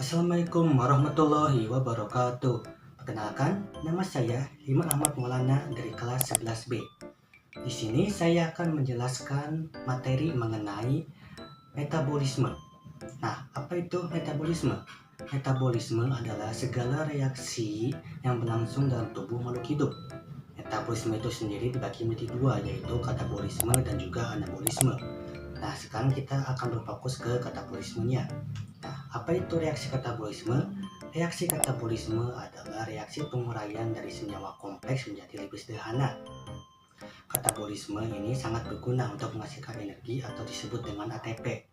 Assalamualaikum warahmatullahi wabarakatuh. Perkenalkan, nama saya Iman Ahmad Maulana dari kelas 11B. Di sini saya akan menjelaskan materi mengenai metabolisme. Nah, apa itu metabolisme? Metabolisme adalah segala reaksi yang berlangsung dalam tubuh makhluk hidup. Metabolisme itu sendiri dibagi menjadi dua, yaitu katabolisme dan juga anabolisme. Nah, sekarang kita akan berfokus ke katabolismenya. Nah, apa itu reaksi katabolisme? Reaksi katabolisme adalah reaksi penguraian dari senyawa kompleks menjadi lebih sederhana. Katabolisme ini sangat berguna untuk menghasilkan energi atau disebut dengan ATP.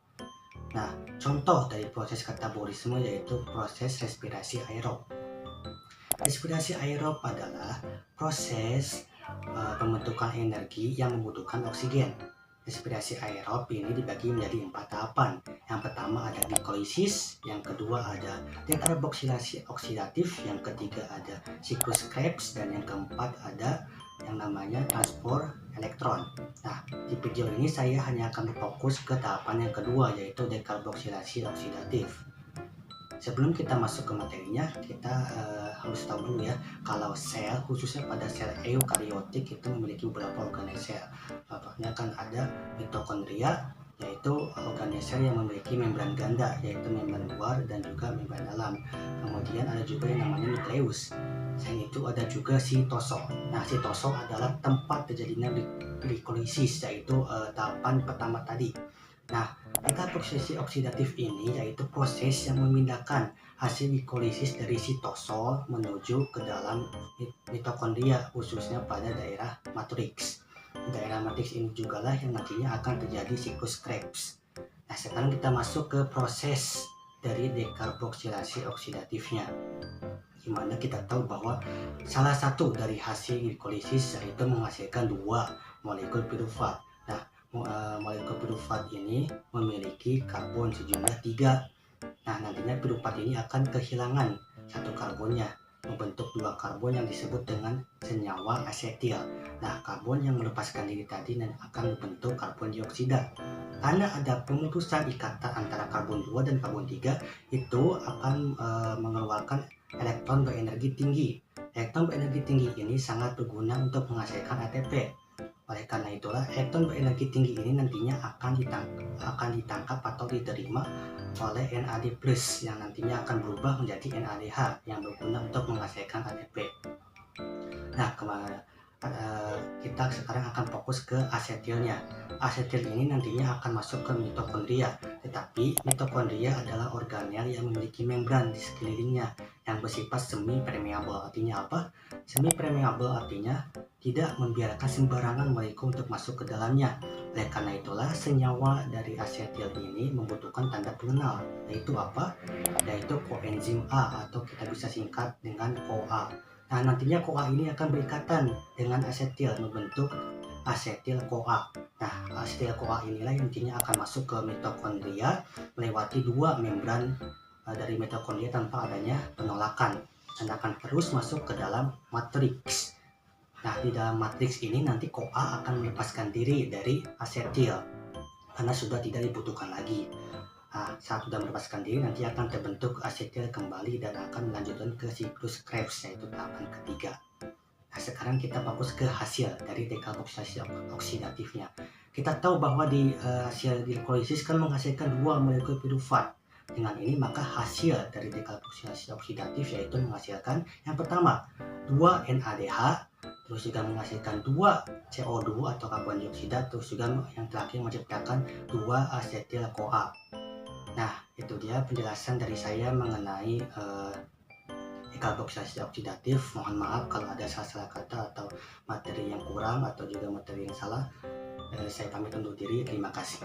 Nah, contoh dari proses katabolisme yaitu proses respirasi aerob. Respirasi aerob adalah proses pembentukan energi yang membutuhkan oksigen. Respirasi aerob ini dibagi menjadi 4 tahapan. Yang pertama ada glikolisis, yang kedua ada dekarboksilasi oksidatif, yang ketiga ada siklus Krebs, dan yang keempat ada yang namanya transport elektron. Nah, di video ini saya hanya akan berfokus ke tahapan yang kedua, yaitu dekarboksilasi oksidatif. Sebelum kita masuk ke materinya, kita harus tahu dulu ya, kalau sel, khususnya pada sel eukariotik itu memiliki beberapa organel. Contohnya kan ada mitokondria, yaitu organel yang memiliki membran ganda, yaitu membran luar dan juga membran dalam. Kemudian ada juga yang namanya nukleus. Selain itu ada juga sitosol. Nah, sitosol adalah tempat terjadinya glikolisis, yaitu tahapan pertama tadi. Nah, dekarboksilasi oksidatif ini yaitu proses yang memindahkan hasil glikolisis dari sitosol menuju ke dalam mitokondria, khususnya pada daerah matriks. Daerah matriks ini juga lah yang nantinya akan terjadi siklus Krebs. Nah, sekarang kita masuk ke proses dari dekarboksilasi oksidatifnya, dimana kita tahu bahwa salah satu dari hasil glikolisis yaitu menghasilkan dua molekul pirufat. Molekul pirufat ini memiliki karbon sejumlah 3. Nah, nantinya pirufat ini akan kehilangan satu karbonnya, membentuk dua karbon yang disebut dengan senyawa asetil. Nah, karbon yang melepaskan diri tadi akan membentuk karbon dioksida. Karena ada pemutusan ikatan antara karbon 2 dan karbon 3, itu akan mengeluarkan elektron berenergi tinggi. Elektron berenergi tinggi ini sangat berguna untuk menghasilkan ATP. Oleh karena itulah, elektron berenergi tinggi ini nantinya akan ditangkap atau diterima oleh NAD+, yang nantinya akan berubah menjadi NADH yang berguna untuk menghasilkan ATP. Nah, kita sekarang akan fokus ke asetilnya. Asetil ini nantinya akan masuk ke mitokondria, tetapi mitokondria adalah organel yang memiliki membran di sekelilingnya yang bersifat semi permeable. Artinya apa? Semi permeable artinya tidak membiarkan sembarangan molekul untuk masuk ke dalamnya. Oleh karena itulah, senyawa dari asetil ini membutuhkan tanda pengenal, yaitu apa? Yaitu koenzim A, atau kita bisa singkat dengan CoA. Nah, nantinya CoA ini akan berikatan dengan asetil membentuk asetil-CoA. Nah, asetil-CoA inilah yang nantinya akan masuk ke mitokondria melewati dua membran dari mitokondria tanpa adanya penolakan, dan akan terus masuk ke dalam matriks. Nah, di dalam matriks ini nanti CoA akan melepaskan diri dari asetil karena sudah tidak dibutuhkan lagi. Nah, saat sudah melepaskan diri nanti akan terbentuk asetil kembali dan akan melanjutkan ke siklus Krebs, yaitu tahapan ketiga. Nah, sekarang kita fokus ke hasil dari dekarboksilasi oksidatifnya. Kita tahu bahwa di hasil glikolisis kan menghasilkan dua molekul pirufat. Dengan ini maka hasil dari dekarboksilasi oksidatif yaitu menghasilkan yang pertama 2 NADH, terus juga menghasilkan 2 CO2 atau karbon dioksida, terus juga yang terakhir menciptakan 2 asetil CoA. Nah, itu dia penjelasan dari saya mengenai dekarboksilasi oksidatif. Mohon maaf kalau ada salah-salah kata atau materi yang kurang atau juga materi yang salah. Saya pamit undur diri. Terima kasih.